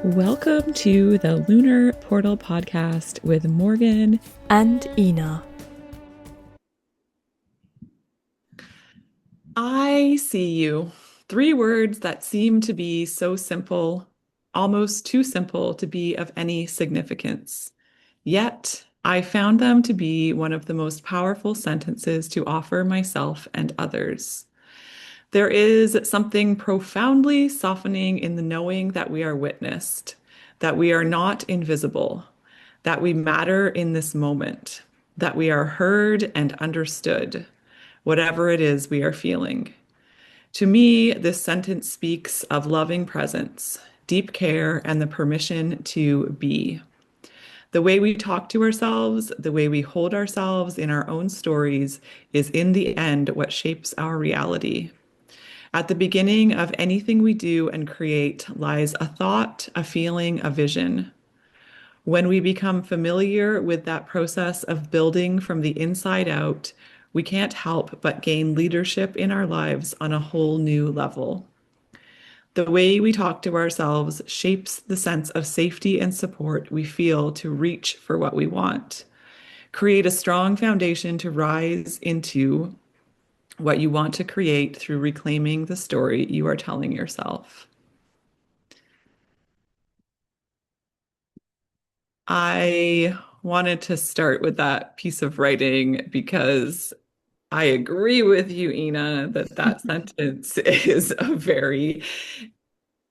Welcome to the Lunar Portal podcast with Morgan and Ina. I see you. 3 words that seem to be so simple, almost too simple to be of any significance. Yet, I found them to be one of the most powerful sentences to offer myself and others. There is something profoundly softening in the knowing that we are witnessed, that we are not invisible, that we matter in this moment, that we are heard and understood, whatever it is we are feeling. To me, this sentence speaks of loving presence, deep care, and the permission to be. The way we talk to ourselves, the way we hold ourselves in our own stories, is in the end what shapes our reality. At the beginning of anything we do and create lies a thought, a feeling, a vision. When we become familiar with that process of building from the inside out, we can't help but gain leadership in our lives on a whole new level. The way we talk to ourselves shapes the sense of safety and support we feel to reach for what we want. Create a strong foundation to rise into what you want to create through reclaiming the story you are telling yourself. I wanted to start with that piece of writing because I agree with you, Ina, that that sentence is a very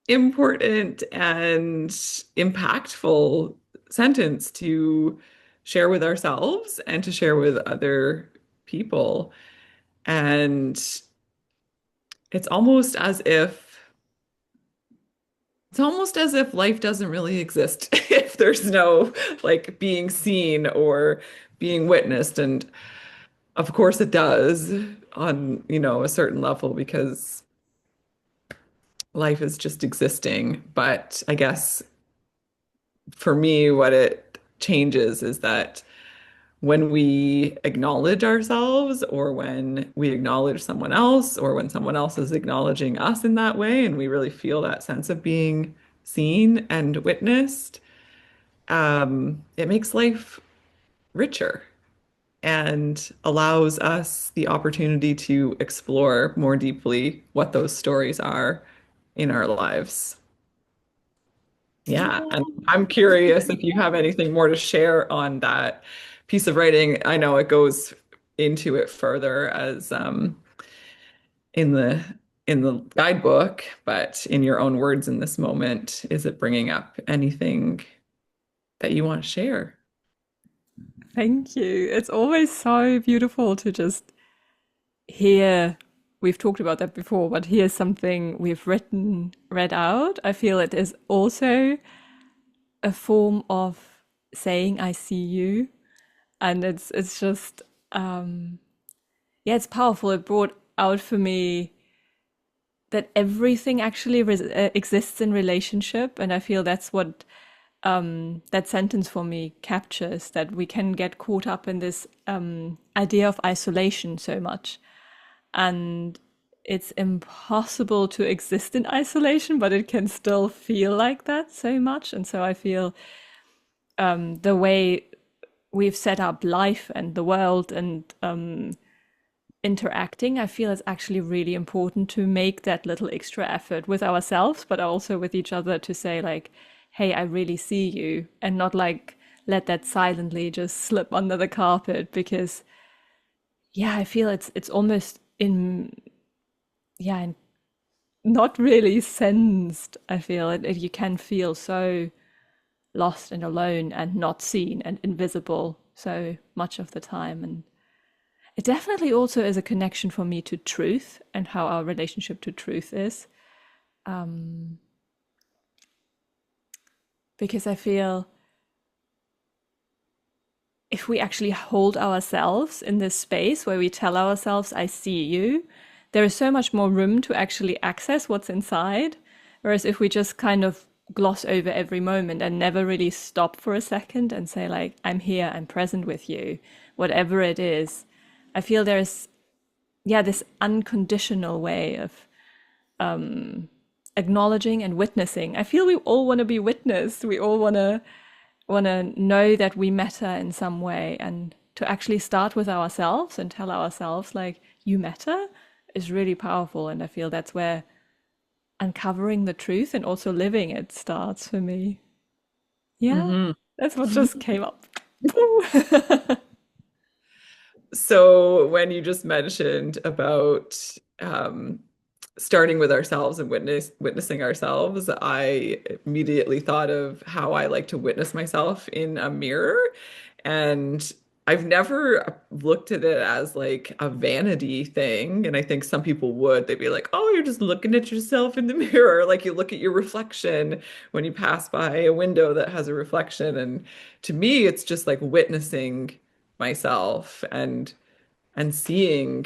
important and impactful sentence to share with ourselves and to share with other people. And it's almost as if it's almost as if life doesn't really exist if there's no like being seen or being witnessed. And of course it does on, a certain level because life is just existing. But I guess for me, what it changes is that when we acknowledge ourselves, or when we acknowledge someone else, or when someone else is acknowledging us in that way, and we really feel that sense of being seen and witnessed, it makes life richer and allows us the opportunity to explore more deeply what those stories are in our lives. Yeah, and I'm curious if you have anything more to share on that piece of writing. I know it goes into it further as in the guidebook, but in your own words in this moment, is it bringing up anything that you want to share? Thank you. It's always so beautiful to just hear. We've talked about that before, but hear something we've written read out. I feel it is also a form of saying I see you, and it's just yeah, it's powerful. It brought out for me that everything actually exists in relationship, and I feel that's what that sentence for me captures, that we can get caught up in this idea of isolation so much. And it's impossible to exist in isolation, but it can still feel like that so much. And so I feel the way we've set up life and the world and interacting, I feel it's actually really important to make that little extra effort with ourselves, but also with each other to say, like, hey, I really see you, and not like let that silently just slip under the carpet. Because, yeah, I feel it's almost in, yeah, not really sensed. I feel you can feel so lost and alone and not seen and invisible so much of the time. And it definitely also is a connection for me to truth and how our relationship to truth is. Because I feel if we actually hold ourselves in this space where we tell ourselves, I see you, there is so much more room to actually access what's inside. Whereas if we just kind of gloss over every moment and never really stop for a second and say, like, I'm here, I'm present with you, whatever it is, I feel there's, yeah, this unconditional way of acknowledging and witnessing. I feel we all want to be witnessed. We all want to know that we matter in some way, and to actually start with ourselves and tell ourselves like you matter is really powerful. And I feel that's where uncovering the truth and also living it starts for me. Yeah, Hmm. that's what just came up. So when you just mentioned about um, starting with ourselves and witnessing ourselves, I immediately thought of how I like to witness myself in a mirror. And I've never looked at it as like a vanity thing. And I think some people would. They'd be like, oh, you're just looking at yourself in the mirror. Like you look at your reflection when you pass by a window that has a reflection. And to me, it's just like witnessing myself and seeing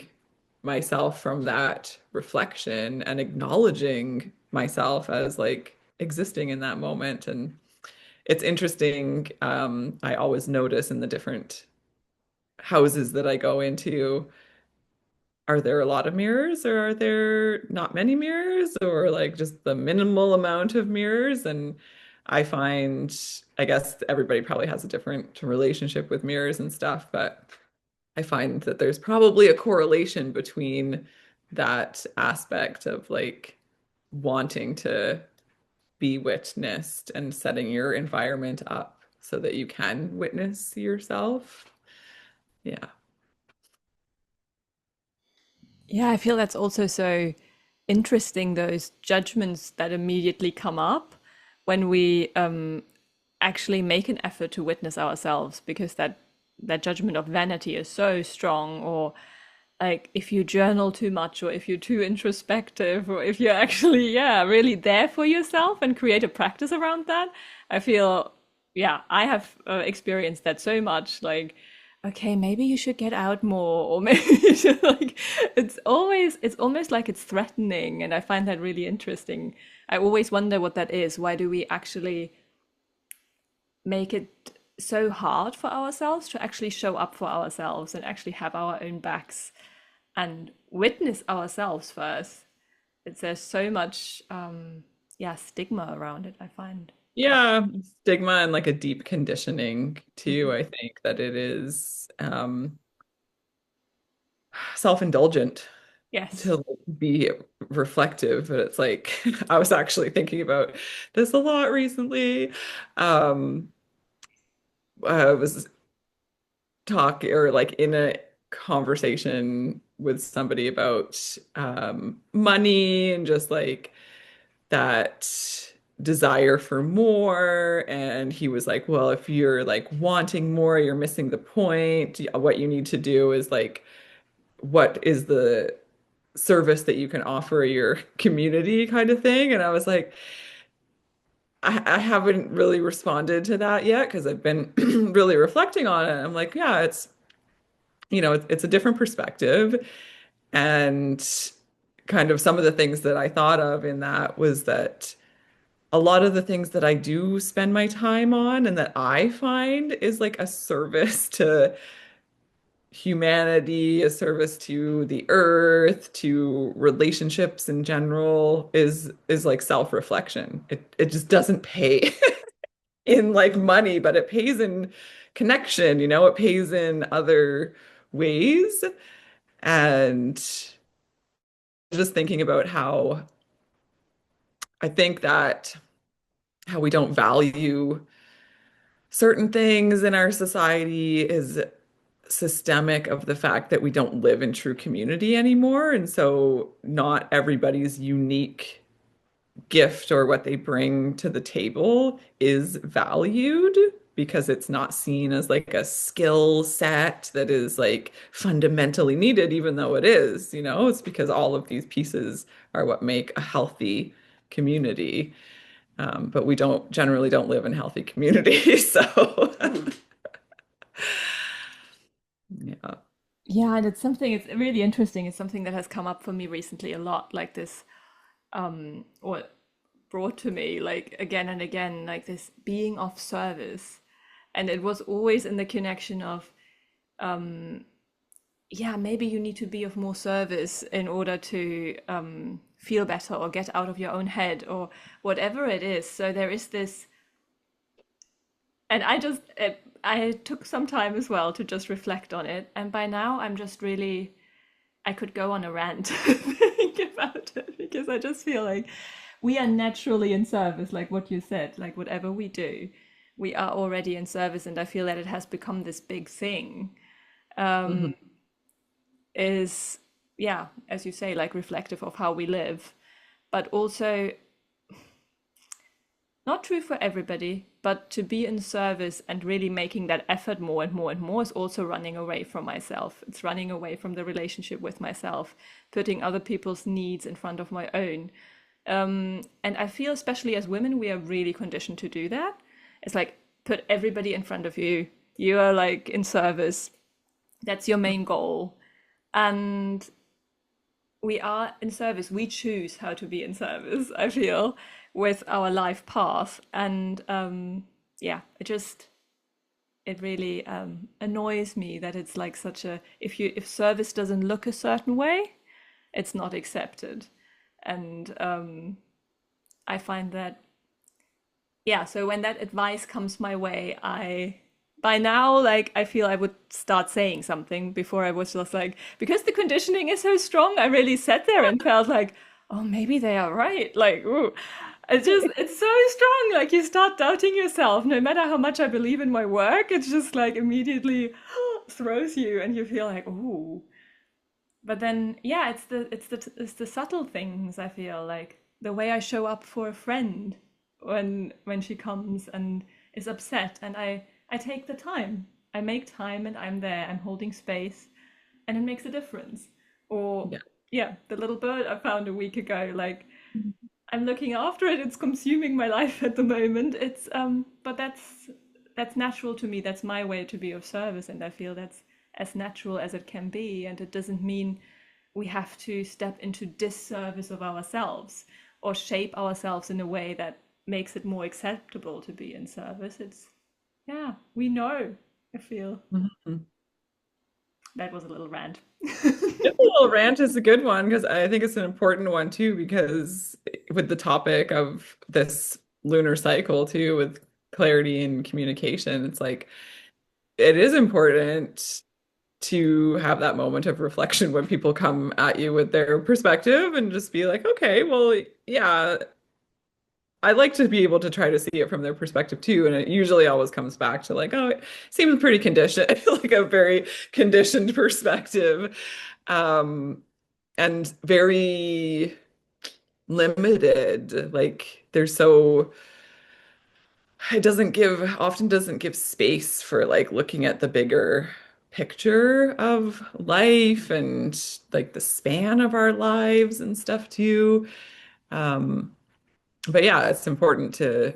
myself from that reflection and acknowledging myself as like existing in that moment. And it's interesting. I always notice in the different houses that I go into, are there a lot of mirrors or are there not many mirrors or like just the minimal amount of mirrors? And I find, I guess everybody probably has a different relationship with mirrors and stuff, but I find that there's probably a correlation between that aspect of like wanting to be witnessed and setting your environment up so that you can witness yourself. Yeah. Yeah, I feel that's also so interesting, those judgments that immediately come up when we actually make an effort to witness ourselves, because that judgment of vanity is so strong, or like if you journal too much, or if you're too introspective, or if you're actually, yeah, really there for yourself and create a practice around that. I feel, yeah, I have experienced that so much. Like, okay, maybe you should get out more, or maybe you should, like, it's almost like it's threatening. And I find that really interesting. I always wonder what that is. Why do we actually make it so hard for ourselves to actually show up for ourselves and actually have our own backs and witness ourselves first? There's so much, yeah, stigma around it, I find. Yeah, stigma and like a deep conditioning too. Mhm. I think that it is self-indulgent Yes. to like, be reflective, but it's like I was actually thinking about this a lot recently. Um, I was talking or like in a conversation with somebody about money and just like that desire for more. And he was like, well, if you're like wanting more, you're missing the point. What you need to do is like, what is the service that you can offer your community kind of thing. And I was like, I haven't really responded to that yet because I've been really reflecting on it. I'm like, yeah, it's, it's a different perspective. And kind of some of the things that I thought of in that was that a lot of the things that I do spend my time on and that I find is like a service to humanity, a service to the earth, to relationships in general is like self-reflection. It just doesn't pay in like money, but it pays in connection, it pays in other ways. And just thinking about how I think that how we don't value certain things in our society is systemic of the fact that we don't live in true community anymore. And so not everybody's unique gift or what they bring to the table is valued because it's not seen as like a skill set that is like fundamentally needed, even though it is, it's because all of these pieces are what make a healthy community. But we don't generally don't live in healthy communities. So yeah. Yeah, and it's something, it's really interesting. It's something that has come up for me recently a lot, like this, or brought to me like again and again, like this being of service. And it was always in the connection of, yeah, maybe you need to be of more service in order to feel better or get out of your own head or whatever it is. So there is this, and I took some time as well to just reflect on it. And by now I'm just really, I could go on a rant think about it because I just feel like we are naturally in service, like what you said, like whatever we do, we are already in service. And I feel that it has become this big thing. Mhm. Is, yeah, as you say, like reflective of how we live, but also not true for everybody, but to be in service and really making that effort more and more and more is also running away from myself. It's running away from the relationship with myself, putting other people's needs in front of my own. And I feel, especially as women, we are really conditioned to do that. It's like, put everybody in front of you. You are like in service. That's your main goal. And we are in service. We choose how to be in service, I feel, with our life path. And yeah, it really annoys me that it's like such a, if service doesn't look a certain way, it's not accepted. And I find that, yeah, so when that advice comes my way, by now, like, I feel I would start saying something. Before I was just like, because the conditioning is so strong, I really sat there and felt like, oh, maybe they are right. Like, ooh, it's so strong. Like, you start doubting yourself. No matter how much I believe in my work, it's just like immediately throws you and you feel like, ooh. But then, yeah, it's the subtle things. I feel like the way I show up for a friend when she comes and is upset, and I take the time. I make time and I'm there. I'm holding space, and it makes a difference. Or Yeah. yeah, the little bird I found a week ago. Like, I'm looking after it. It's consuming my life at the moment. It's but that's natural to me. That's my way to be of service, and I feel that's as natural as it can be. And it doesn't mean we have to step into disservice of ourselves or shape ourselves in a way that makes it more acceptable to be in service. It's, yeah, we know. I feel Mhm. that was a little rant. This little rant is a good one because I think it's an important one too, because with the topic of this lunar cycle too, with clarity and communication, it's like it is important to have that moment of reflection when people come at you with their perspective and just be like, okay, well, yeah, I like to be able to try to see it from their perspective too. And it usually always comes back to like, oh, it seems pretty conditioned, like a very conditioned perspective. Um, and very limited. Like there's so it doesn't give often doesn't give space for like looking at the bigger picture of life and like the span of our lives and stuff too. Um, but yeah, it's important to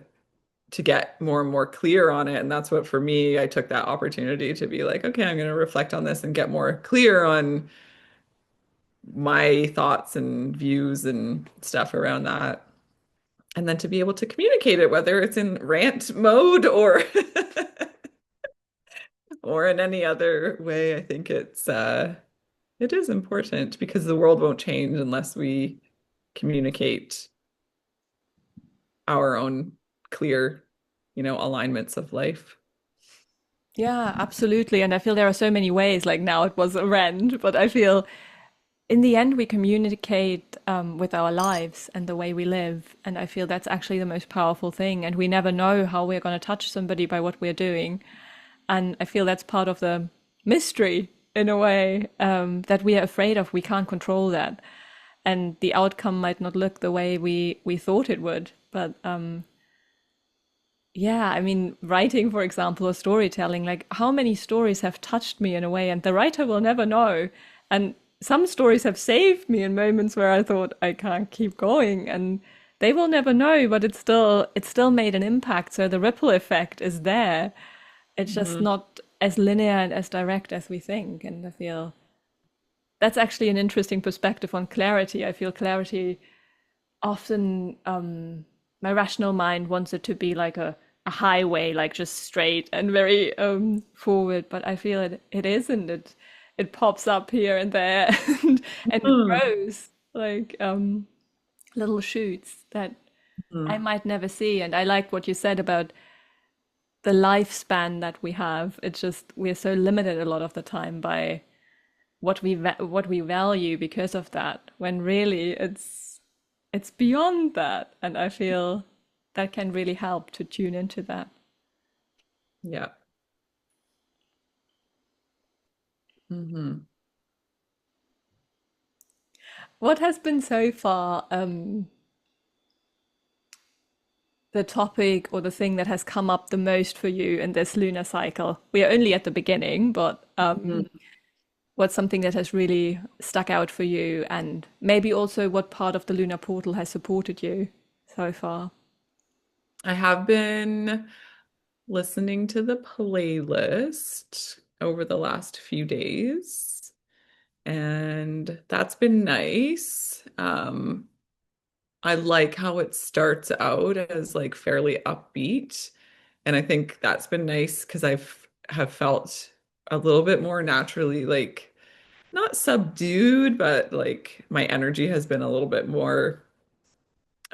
get more and more clear on it. And that's what for me, I took that opportunity to be like, okay, I'm going to reflect on this and get more clear on my thoughts and views and stuff around that. And then to be able to communicate it, whether it's in rant mode or or in any other way, I think it is important because the world won't change unless we communicate our own clear, alignments of life. Yeah, absolutely. And I feel there are so many ways. Like now it was a rant, but I feel in the end we communicate with our lives and the way we live. And I feel that's actually the most powerful thing. And we never know how we're going to touch somebody by what we're doing. And I feel that's part of the mystery in a way, that we are afraid of. We can't control that. And the outcome might not look the way we thought it would. But yeah, I mean, writing, for example, or storytelling, like how many stories have touched me in a way, and the writer will never know. And some stories have saved me in moments where I thought I can't keep going, and they will never know, but it's still made an impact. So the ripple effect is there. It's just Mhm. not as linear and as direct as we think. And I feel that's actually an interesting perspective on clarity. I feel clarity often, my rational mind wants it to be like a highway, like just straight and very forward, but I feel it isn't. It pops up here and there and it Mhm. grows. Like little shoots that I Mhm. might never see. And I like what you said about the lifespan that we have. It's just we're so limited a lot of the time by what we value because of that, when really it's beyond that. And I feel that can really help to tune into that. Yeah. Hmm. What has been so far the topic or the thing that has come up the most for you in this lunar cycle? We are only at the beginning, but what's something that has really stuck out for you, and maybe also what part of the lunar portal has supported you so far? I have been listening to the playlist over the last few days, and that's been nice. I like how it starts out as like fairly upbeat, and I think that's been nice because I've have felt a little bit more naturally like not subdued, but like my energy has been a little bit more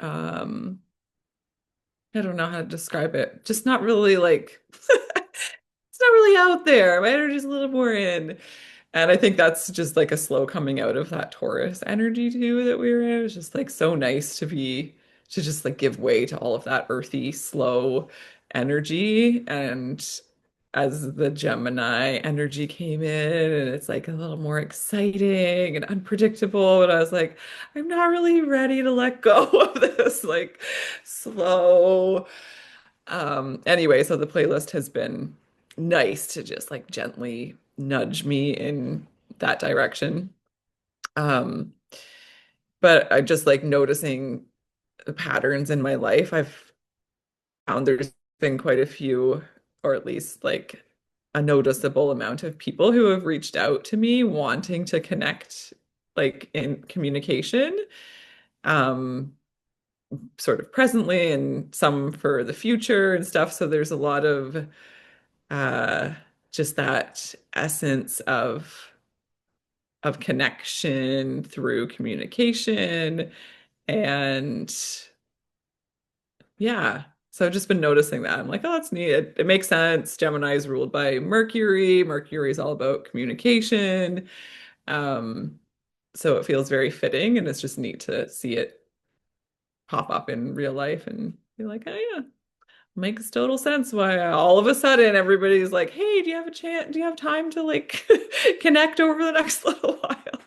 um I don't know how to describe it. Just not really like it's not really out there. My energy's a little more in. And I think that's just like a slow coming out of that Taurus energy too that we were in. It was just like so nice to just like give way to all of that earthy, slow energy. And as the Gemini energy came in, and it's like a little more exciting and unpredictable. And I was like, I'm not really ready to let go of this like slow. Anyway, so the playlist has been nice to just like gently nudge me in that direction. Um, but I just like noticing the patterns in my life. I've found there's been quite a few, or at least like a noticeable amount of people who have reached out to me wanting to connect like in communication, um, sort of presently and some for the future and stuff. So there's a lot of uh just that essence of connection through communication and yeah. So I've just been noticing that. I'm like, oh, that's neat. It makes sense. Gemini is ruled by Mercury. Mercury is all about communication. Um, so it feels very fitting, and it's just neat to see it pop up in real life and be like, oh yeah, makes total sense why all of a sudden everybody's like, hey, do you have a chance? Do you have time to like connect over the next little while?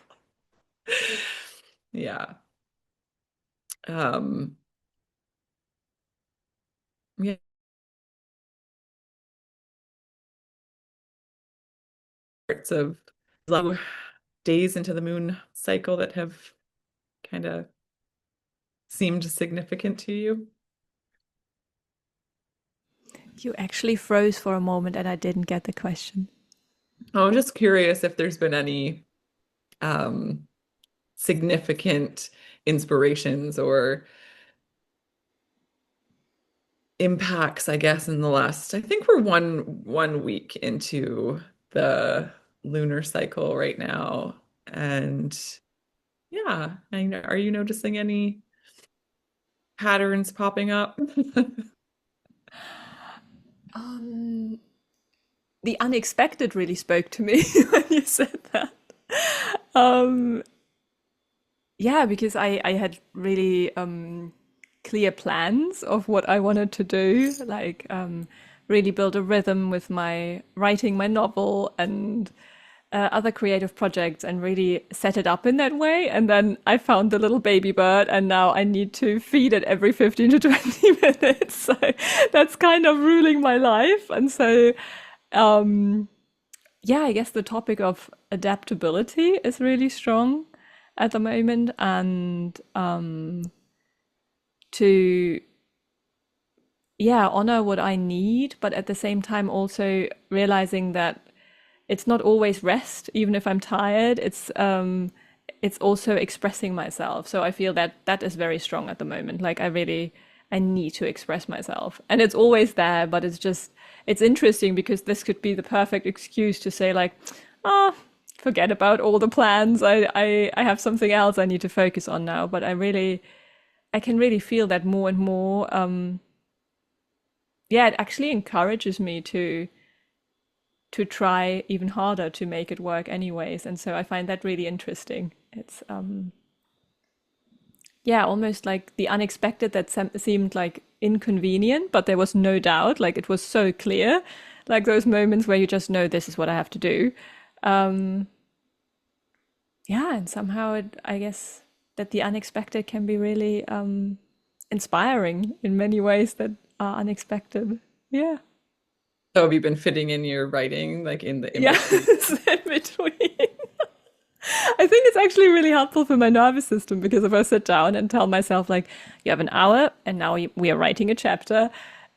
Yeah. Um, yeah, parts of low days into the moon cycle that have kind of seemed significant to you. You actually froze for a moment and I didn't get the question. I'm just curious if there's been any um, significant inspirations or impacts, I guess, in the last, I think we're one week into the lunar cycle right now. And yeah, are you noticing any patterns popping up? Um, the unexpected really spoke to me when you said that. Um, yeah, because I had really clear plans of what I wanted to do, like really build a rhythm with my writing my novel and other creative projects and really set it up in that way. And then I found the little baby bird, and now I need to feed it every 15 to 20 minutes. So that's kind of ruling my life. And so, um, yeah, I guess the topic of adaptability is really strong at the moment, and to yeah, honor what I need, but at the same time also realizing that it's not always rest, even if I'm tired. It's also expressing myself. So I feel that that is very strong at the moment. Like I need to express myself. And it's always there, but it's interesting because this could be the perfect excuse to say like, oh, forget about all the plans. I have something else I need to focus on now. But I really I can really feel that more and more. Yeah, it actually encourages me to try even harder to make it work anyways. And so I find that really interesting. It's yeah, almost like the unexpected that seemed like inconvenient, but there was no doubt, like it was so clear, like those moments where you just know this is what I have to do. Um, yeah, and somehow I guess that the unexpected can be really inspiring in many ways that are unexpected. Yeah. So have you been fitting in your writing like in the in Yeah, between? in between. I think it's actually really helpful for my nervous system because if I sit down and tell myself, like, you have an hour and now we are writing a chapter,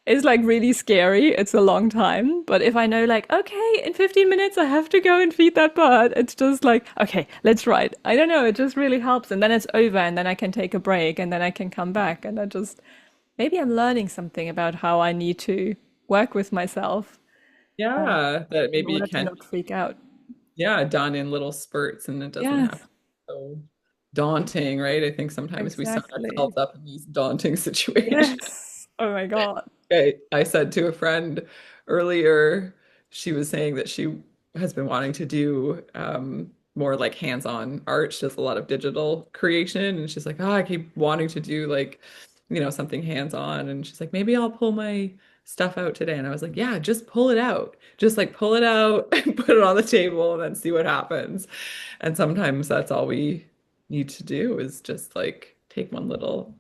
it's like really scary. It's a long time. But if I know, like, okay, in 15 minutes I have to go and feed that bird, it's just like, okay, let's write. I don't know. It just really helps. And then it's over and then I can take a break and then I can come back. And I just, maybe I'm learning something about how I need to work with myself Yeah, that in maybe you order to can, not freak out. yeah, done in little spurts and it doesn't have Yes, to be so daunting, right? I think sometimes we set exactly. ourselves up in these daunting situations. Yes. Oh my God. I said to a friend earlier, she was saying that she has been wanting to do more like hands-on art. She does a lot of digital creation, and she's like, "Oh, I keep wanting to do like, something hands-on." And she's like, "Maybe I'll pull my stuff out today." And I was like, "Yeah, just pull it out. Just like pull it out and put it on the table, and then see what happens." And sometimes that's all we need to do is just like take one little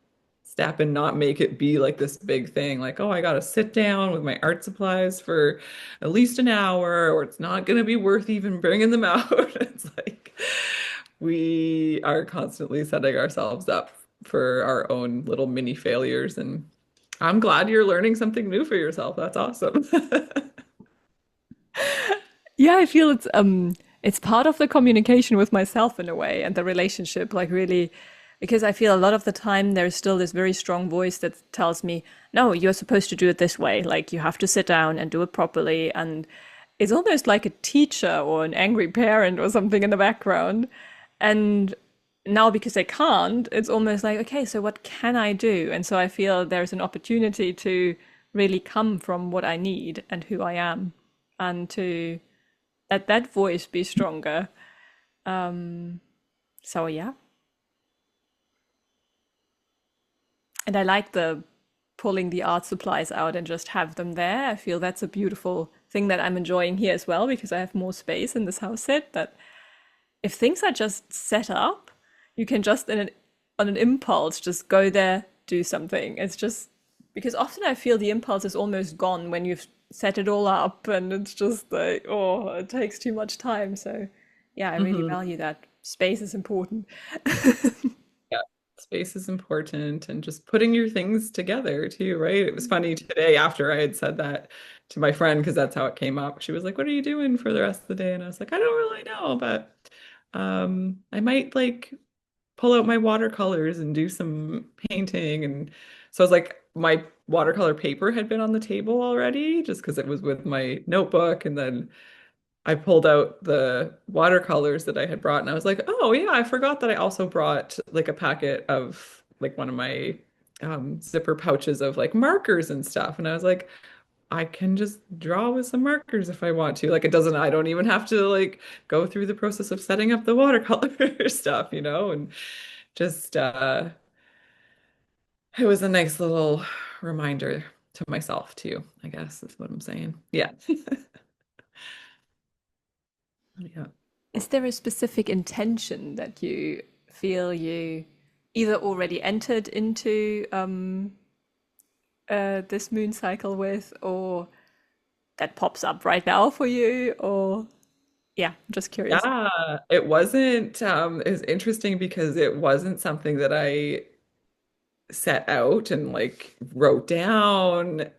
step and not make it be like this big thing, like, oh, I gotta sit down with my art supplies for at least an hour, or it's not gonna be worth even bringing them out. It's like we are constantly setting ourselves up for our own little mini failures. And I'm glad you're learning something new for yourself. That's awesome. Yeah, I feel it's part of the communication with myself in a way and the relationship, like really, because I feel a lot of the time there's still this very strong voice that tells me, no, you're supposed to do it this way. Like you have to sit down and do it properly. And it's almost like a teacher or an angry parent or something in the background. And now because I can't, it's almost like, okay, so what can I do? And so I feel there's an opportunity to really come from what I need and who I am and to let that voice be stronger. So yeah, and I like the pulling the art supplies out and just have them there. I feel that's a beautiful thing that I'm enjoying here as well because I have more space in this house set. That if things are just set up, you can just on an impulse just go there, do something. It's just because often I feel the impulse is almost gone when you've set it all up, and it's just like, oh, it takes too much time. So yeah, I really Mhm. value that. Space is important. Yeah, space is important and just putting your things together too, right? It was funny today after I had said that to my friend because that's how it came up. She was like, "What are you doing for the rest of the day?" And I was like, "I don't really know, but I might like pull out my watercolors and do some painting." And so I was like, my watercolor paper had been on the table already just because it was with my notebook, and then I pulled out the watercolors that I had brought and I was like, oh yeah, I forgot that I also brought like a packet of like one of my zipper pouches of like markers and stuff. And I was like, I can just draw with some markers if I want to. Like it doesn't, I don't even have to like go through the process of setting up the watercolor stuff, and just it was a nice little reminder to myself too, I guess is what I'm saying. Yeah. Yeah. Is there a specific intention that you feel you either already entered into this moon cycle with, or that pops up right now for you? Or yeah, I'm just curious. Yeah, it was interesting because it wasn't something that I set out and like wrote down,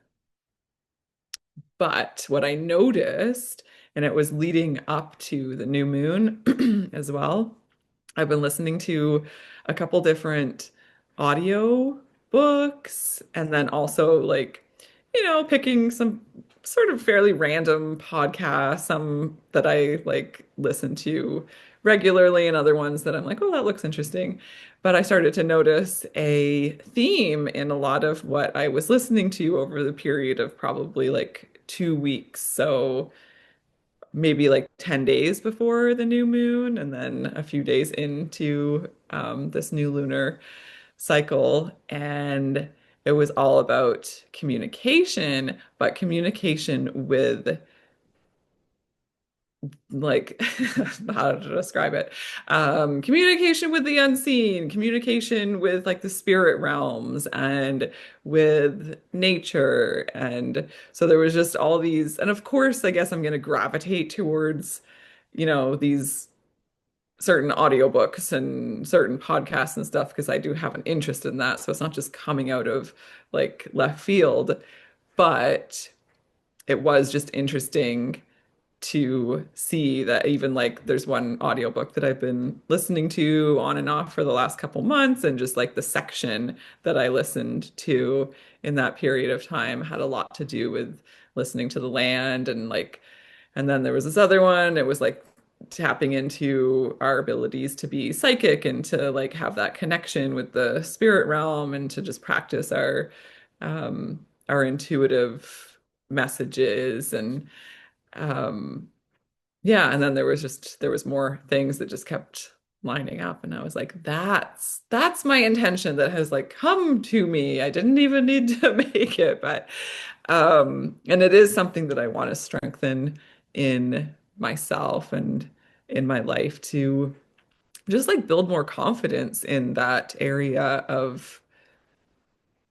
but what I noticed, and it was leading up to the new moon as well. I've been listening to a couple different audio books and then also like, picking some sort of fairly random podcasts, some that I like listen to regularly and other ones that I'm like, oh, that looks interesting. But I started to notice a theme in a lot of what I was listening to over the period of probably like 2 weeks. So maybe like 10 days before the new moon, and then a few days into this new lunar cycle. And it was all about communication, but communication with like how to describe it, communication with the unseen, communication with like the spirit realms and with nature. And so there was just all these, and of course I guess I'm going to gravitate towards, these certain audiobooks and certain podcasts and stuff because I do have an interest in that, so it's not just coming out of like left field. But it was just interesting to see that even like there's one audiobook that I've been listening to on and off for the last couple months, and just like the section that I listened to in that period of time had a lot to do with listening to the land. And like, and then there was this other one, it was like tapping into our abilities to be psychic and to like have that connection with the spirit realm and to just practice our intuitive messages. And um yeah, and then there was more things that just kept lining up, and I was like, that's my intention that has like come to me. I didn't even need to make it. But and it is something that I want to strengthen in myself and in my life, to just like build more confidence in that area of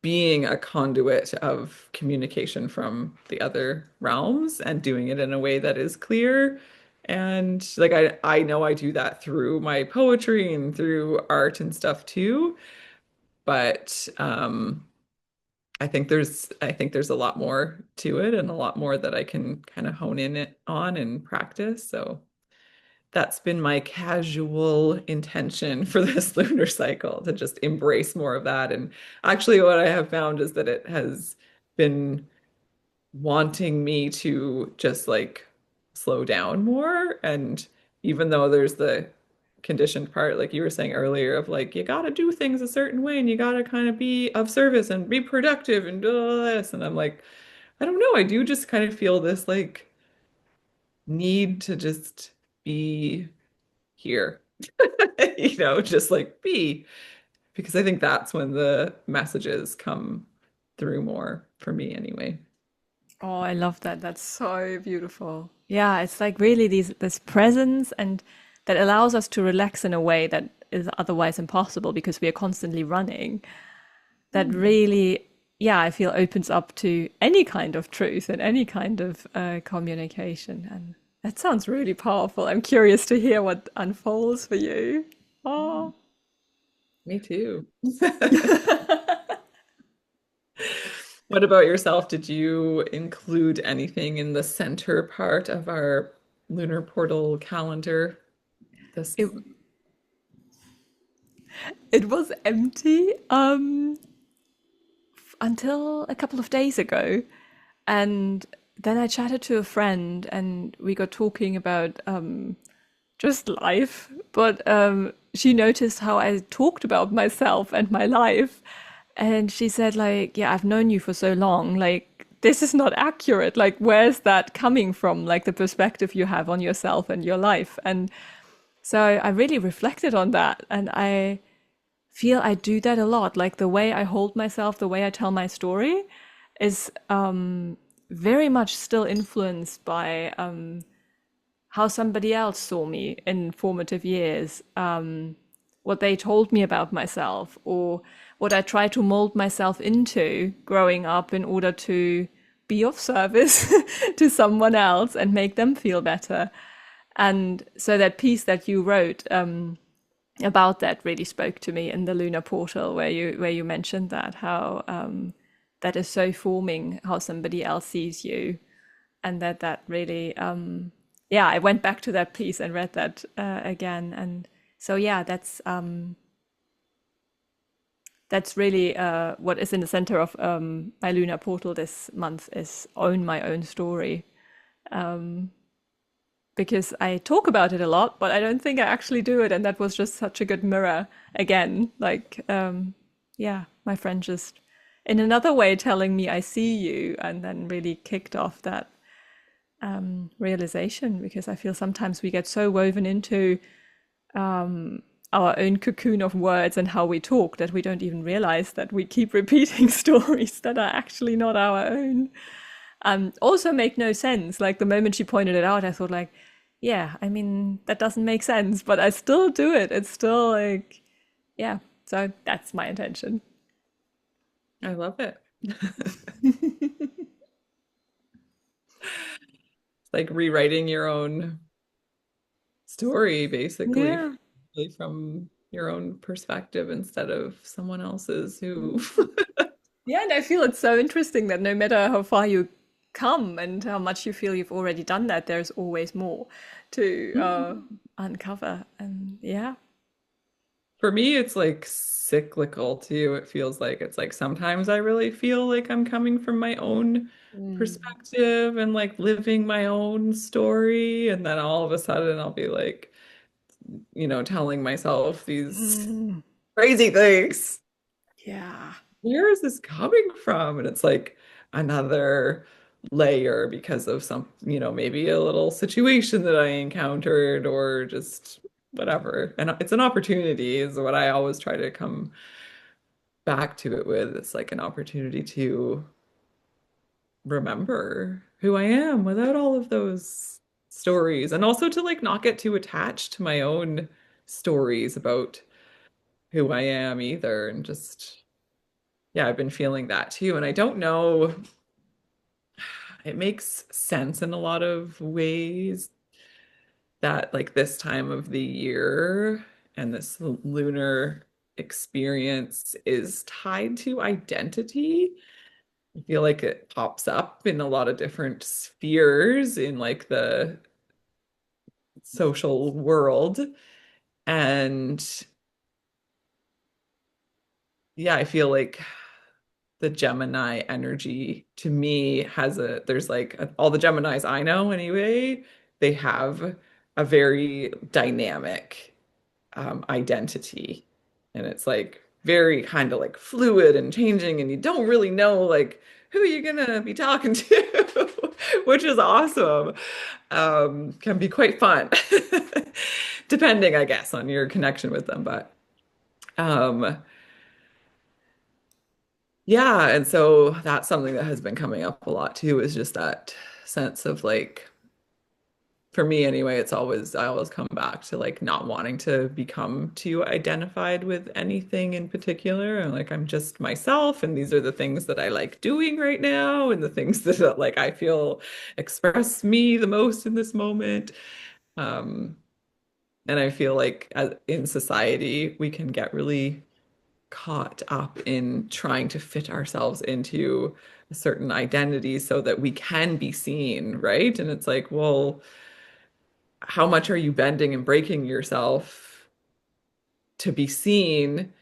being a conduit of communication from the other realms and doing it in a way that is clear. And like I know I do that through my poetry and through art and stuff too. But I think there's a lot more to it, and a lot more that I can kind of hone in it on and practice. So that's been my casual intention for this lunar cycle, to just embrace more of that. And actually, what I have found is that it has been wanting me to just like slow down more. And even though there's the conditioned part, like you were saying earlier, of like, you got to do things a certain way and you got to kind of be of service and be productive and do all this. And I'm like, I don't know. I do just kind of feel this like need to just be here, just like be, because I think that's when the messages come through more for me anyway. Oh, I love that. That's so beautiful. Yeah, it's like really this presence and that allows us to relax in a way that is otherwise impossible because we are constantly running. That Hmm. really, yeah, I feel opens up to any kind of truth and any kind of communication. And that sounds really powerful. I'm curious to hear what unfolds for you. Mm, Oh. me too. What about yourself? Did you include anything in the center part of our lunar portal calendar this? It it was empty until a couple of days ago. And then I chatted to a friend and we got talking about just life. But she noticed how I talked about myself and my life. And she said, like, yeah, I've known you for so long. Like, this is not accurate. Like, where's that coming from? Like, the perspective you have on yourself and your life. And so I really reflected on that. And I feel I do that a lot. Like, the way I hold myself, the way I tell my story is very much still influenced by how somebody else saw me in formative years, what they told me about myself, or what I tried to mold myself into growing up in order to be of service to someone else and make them feel better. And so that piece that you wrote about that really spoke to me in the Lunar Portal, where you mentioned that how that is so forming how somebody else sees you, and that really yeah, I went back to that piece and read that again. And so yeah, that's really what is in the center of my Lunar Portal this month is own my own story, because I talk about it a lot, but I don't think I actually do it. And that was just such a good mirror again. Like, yeah, my friend just in another way telling me I see you, and then really kicked off that realization, because I feel sometimes we get so woven into our own cocoon of words and how we talk that we don't even realize that we keep repeating stories that are actually not our own. Also make no sense. Like the moment she pointed it out, I thought like, yeah, I mean, that doesn't make sense, but I still do it. It's still like, yeah. So that's my intention. I love it. It's like rewriting your own story, basically, Yeah. from your own perspective instead of someone else's who. Yeah, and I feel it's so interesting that no matter how far you come and how much you feel you've already done that, there's always more to uncover. And yeah. For me, it's like cyclical too. It feels like it's like sometimes I really feel like I'm coming from my own Mm. perspective and like living my own story. And then all of a sudden I'll be like, telling myself these Mm. crazy things. Yeah. Where is this coming from? And it's like another layer because of maybe a little situation that I encountered or just whatever. And it's an opportunity is what I always try to come back to it with. It's like an opportunity to remember who I am without all of those stories and also to like not get too attached to my own stories about who I am either and just yeah, I've been feeling that too. And I don't know, it makes sense in a lot of ways that like this time of the year and this lunar experience is tied to identity. I feel like it pops up in a lot of different spheres in like the social world. And yeah, I feel like the Gemini energy to me there's like all the Geminis I know anyway, they have a very dynamic identity. And it's like very kind of like fluid and changing, and you don't really know like who you're gonna be talking to, which is awesome. Can be quite fun, depending, I guess, on your connection with them. But um, yeah, and so that's something that has been coming up a lot too, is just that sense of like, for me anyway, I always come back to like not wanting to become too identified with anything in particular. And like I'm just myself, and these are the things that I like doing right now, and the things that like I feel express me the most in this moment. Um, and I feel like in society, we can get really caught up in trying to fit ourselves into a certain identity so that we can be seen, right? And it's like, well, how much are you bending and breaking yourself to be seen,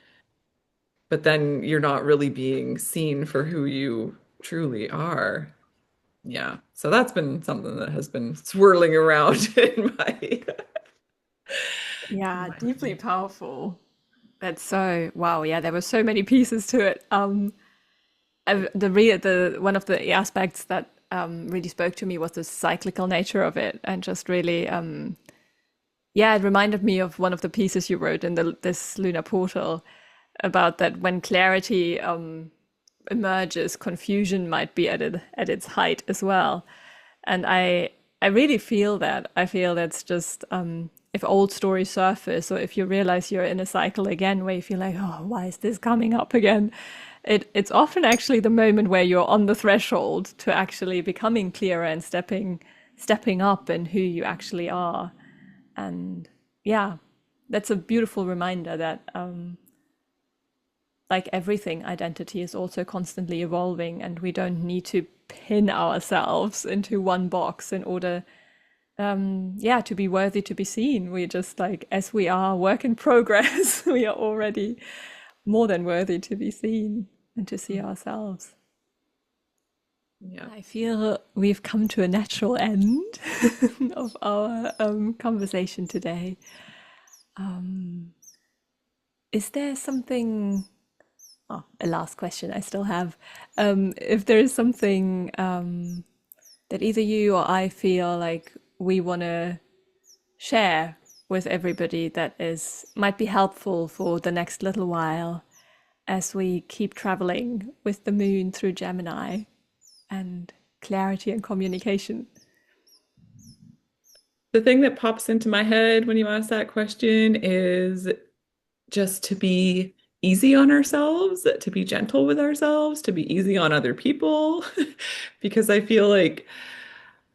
but then you're not really being seen for who you truly are. Yeah. So that's been something that has been swirling around in Yeah, my deeply mind. powerful. That's so wow. Yeah, there were so many pieces to it. The one of the aspects that really spoke to me was the cyclical nature of it, and just really, yeah, it reminded me of one of the pieces you wrote in this lunar portal about that when clarity emerges, confusion might be at its height as well. And I really feel that. I feel that's just if old stories surface, or if you realize you're in a cycle again where you feel like, oh, why is this coming up again? It's often actually the moment where you're on the threshold to actually becoming clearer and stepping up in who you actually are. And yeah, that's a beautiful reminder that like everything, identity is also constantly evolving, and we don't need to pin ourselves into one box in order, yeah, to be worthy to be seen. We just like, as we are, work in progress, we are already more than worthy to be seen and to see ourselves. Yeah. I feel we've come to a natural end of our conversation today. Is there something, oh, a last question I still have. If there is something that either you or I feel like we want to share with everybody that is might be helpful for the next little while as we keep traveling with the moon through Gemini and clarity and communication. The thing that pops into my head when you ask that question is just to be easy on ourselves, to be gentle with ourselves, to be easy on other people. Because I feel like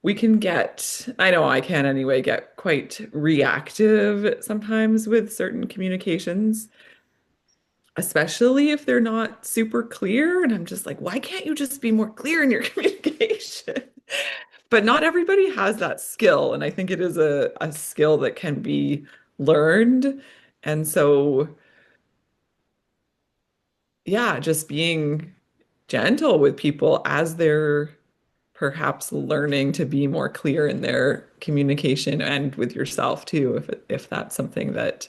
we can get, I know I can anyway, get quite reactive sometimes with certain communications, especially if they're not super clear. And I'm just like, why can't you just be more clear in your communication? But not everybody has that skill. And I think it is a skill that can be learned. And so, yeah, just being gentle with people as they're perhaps learning to be more clear in their communication and with yourself too, if that's something that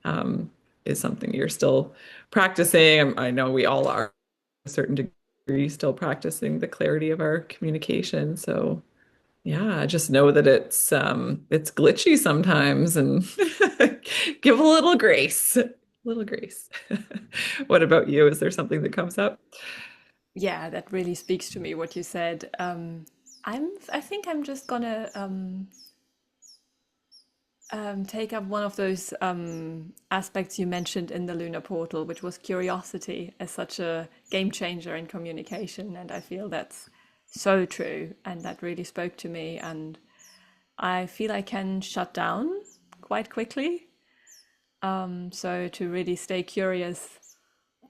um, is something you're still practicing. I know we all are to a certain degree still practicing the clarity of our communication. So yeah, just know that it's glitchy sometimes and give a little grace. A little grace. What about you? Is there something that comes up? Yeah, that really speaks to me what you said. I think I'm just gonna take up one of those aspects you mentioned in the Lunar Portal, which was curiosity as such a game changer in communication. And I feel that's so true. And that really spoke to me. And I feel I can shut down quite quickly. So to really stay curious,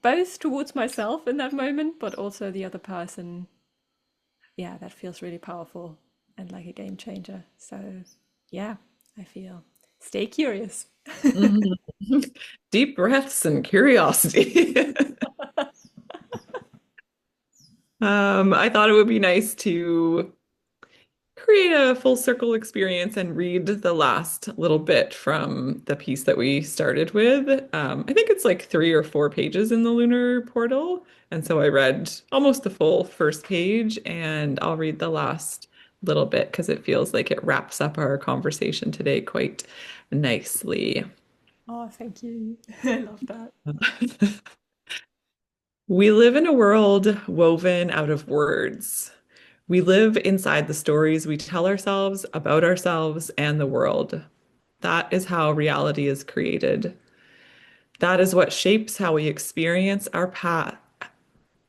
both towards myself in that moment, but also the other person. Yeah, that feels really powerful and like a game changer. So yeah, I feel stay curious. Mhm. Deep breaths and curiosity. I thought it would be nice to create a full circle experience and read the last little bit from the piece that we started with. I think it's like 3 or 4 pages in the Lunar Portal. And so I read almost the full first page, and I'll read the last little bit because it feels like it wraps up our conversation today quite nicely. Oh, thank you. I love that. We live in a world woven out of words. We live inside the stories we tell ourselves about ourselves and the world. That is how reality is created. That is what shapes how we experience our path.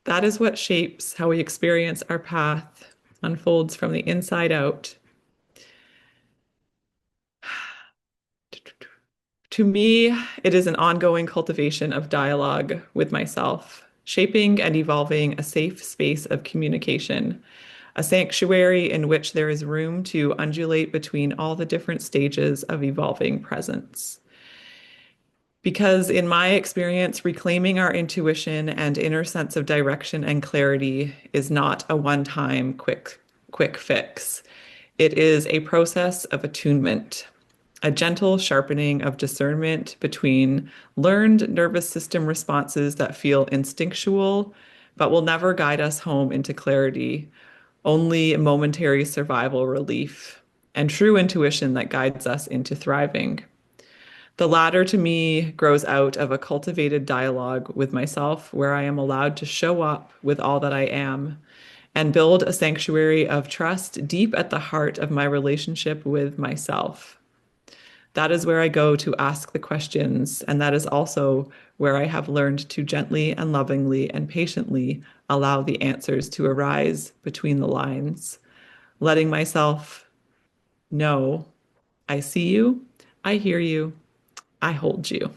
That is what shapes how we experience our path, unfolds from the inside out. To me, it is an ongoing cultivation of dialogue with myself, shaping and evolving a safe space of communication, a sanctuary in which there is room to undulate between all the different stages of evolving presence. Because in my experience, reclaiming our intuition and inner sense of direction and clarity is not a one-time quick fix. It is a process of attunement, a gentle sharpening of discernment between learned nervous system responses that feel instinctual but will never guide us home into clarity, only momentary survival relief, and true intuition that guides us into thriving. The latter to me grows out of a cultivated dialogue with myself where I am allowed to show up with all that I am and build a sanctuary of trust deep at the heart of my relationship with myself. That is where I go to ask the questions, and that is also where I have learned to gently and lovingly and patiently allow the answers to arise between the lines, letting myself know I see you, I hear you, I hold you.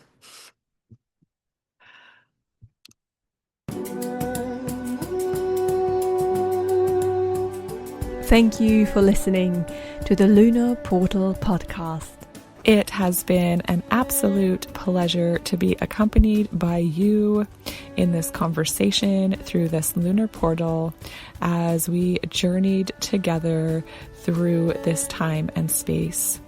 Thank you for listening to the Lunar Portal podcast. It has been an absolute pleasure to be accompanied by you in this conversation through this lunar portal as we journeyed together through this time and space.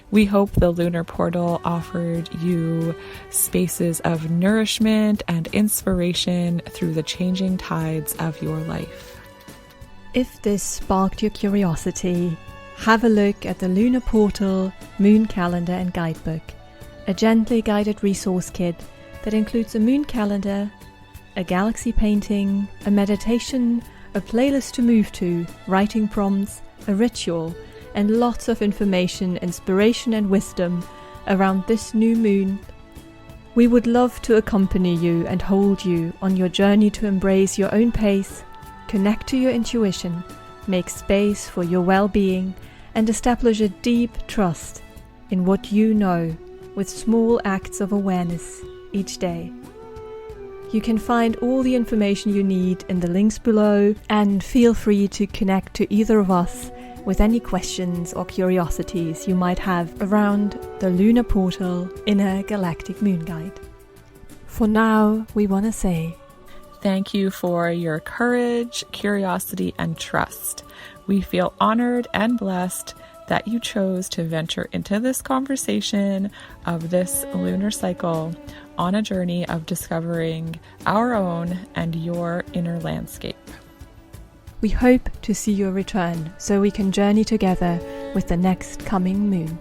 We hope the lunar portal offered you spaces of nourishment and inspiration through the changing tides of your life. If this sparked your curiosity, have a look at the Lunar Portal, Moon Calendar and Guidebook, a gently guided resource kit that includes a moon calendar, a galaxy painting, a meditation, a playlist to move to, writing prompts, a ritual, and lots of information, inspiration and wisdom around this new moon. We would love to accompany you and hold you on your journey to embrace your own pace, connect to your intuition, make space for your well-being, and establish a deep trust in what you know with small acts of awareness each day. You can find all the information you need in the links below, and feel free to connect to either of us with any questions or curiosities you might have around the Lunar Portal Inner Galactic Moon Guide. For now, we want to say thank you for your courage, curiosity, and trust. We feel honored and blessed that you chose to venture into this conversation of this lunar cycle on a journey of discovering our own and your inner landscape. we hope to see your return so we can journey together with the next coming moon.